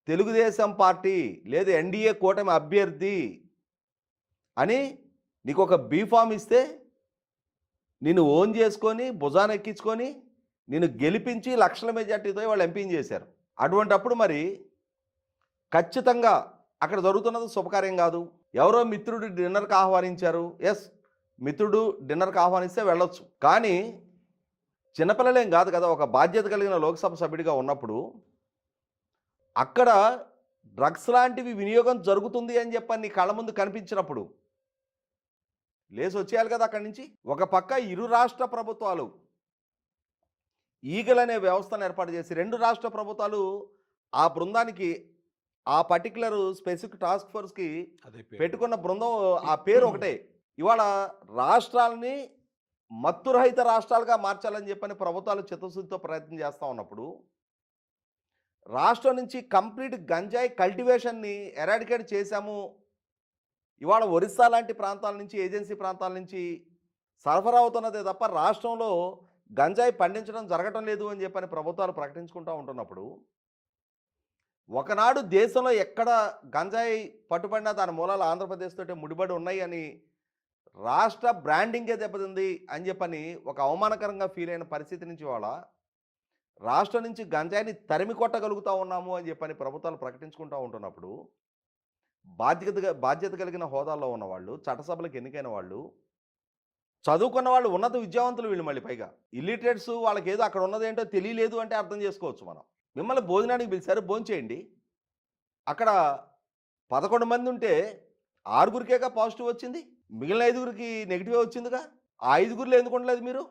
Telugu Desam party లేదు NDA కూటమి అభ్యర్థి అని నీకొక బీఫామ్ ఇస్తే నిన్ను ఓన్ చేసుకొని భుజాన ఎక్కించుకొని నిన్ను గెలిపించి లక్షల మెజార్టీతో వాళ్ళు ఎంపీని చేశారు. అటువంటప్పుడు మరి ఖచ్చితంగా అక్కడ జరుగుతున్నది శుభకార్యం కాదు. ఎవరో మిత్రుడు డిన్నర్‌కి ఆహ్వానించారు. యెస్, మిత్రుడు డిన్నర్‌కి ఆహ్వానిస్తే వెళ్ళొచ్చు. కానీ చిన్నపిల్లలేం కాదు కదా! ఒక బాధ్యత కలిగిన లోక్సభ సభ్యుడిగా ఉన్నప్పుడు అక్కడ డ్రగ్స్ లాంటివి వినియోగం జరుగుతుంది అని చెప్పని నీ కళ్ళ ముందు కనిపించినప్పుడు లేసొచ్చేయాలి కదా అక్కడి నుంచి. ఒక పక్క ఇరు రాష్ట్ర ప్రభుత్వాలు ఈగల్ అనే వ్యవస్థను ఏర్పాటు చేసి 2 రాష్ట్ర ప్రభుత్వాలు ఆ బృందానికి ఆ పర్టిక్యులర్ స్పెసిఫిక్ టాస్క్ ఫోర్స్‌కి అదే పేరు. పెట్టుకున్న బృందం ఆ పేరు ఒకటే. ఇవాళ రాష్ట్రాలని మత్తురహిత రాష్ట్రాలుగా మార్చాలని చెప్పని ప్రభుత్వాలు చిత్తశుద్ధితో ప్రయత్నం చేస్తా ఉన్నప్పుడు, రాష్ట్రం నుంచి కంప్లీట్ గంజాయి కల్టివేషన్‌ని ఎరాడికేట్ చేశాము. ఇవాళ ఒరిస్సా లాంటి ప్రాంతాల నుంచి, ఏజెన్సీ ప్రాంతాల నుంచి సరఫరా అవుతున్నదే తప్ప రాష్ట్రంలో గంజాయి పండించడం జరగటం లేదు అని చెప్పని ప్రభుత్వాలు ప్రకటించుకుంటా ఉంటున్నప్పుడు, ఒకనాడు దేశంలో ఎక్కడ గంజాయి పట్టుబడినా దాని మూలాలు ఆంధ్రప్రదేశ్ తోటే ముడిపడి ఉన్నాయి అని రాష్ట్ర బ్రాండింగే దెబ్బతింది అని చెప్పని ఒక అవమానకరంగా ఫీల్ అయిన పరిస్థితి నుంచి ఇవాళ రాష్ట్రం నుంచి గంజాయిని తరిమి కొట్టగలుగుతా ఉన్నాము అని చెప్పని ప్రభుత్వాలు ప్రకటించుకుంటా ఉంటున్నప్పుడు, బాధ్యత కలిగిన హోదాల్లో ఉన్నవాళ్ళు, చట్టసభలకు ఎన్నికైన వాళ్ళు, చదువుకున్న వాళ్ళు, ఉన్నత విద్యావంతులు వీళ్ళు మళ్ళీ పైగా. ఇల్లిటరేట్స్ వాళ్ళకేదో అక్కడ ఉన్నదేంటో తెలియలేదు అంటే అర్థం చేసుకోవచ్చు మనం. మిమ్మల్ని భోజనానికి పిలిచారు, భోంచేయండి. అక్కడ 11 మంది ఉంటే 6గురికేగా పాజిటివ్ వచ్చింది. మిగిలిన 5గురికి నెగిటివే వచ్చిందిగా. ఆ 5గురిలో ఎందుకు ఉండలేదు మీరు?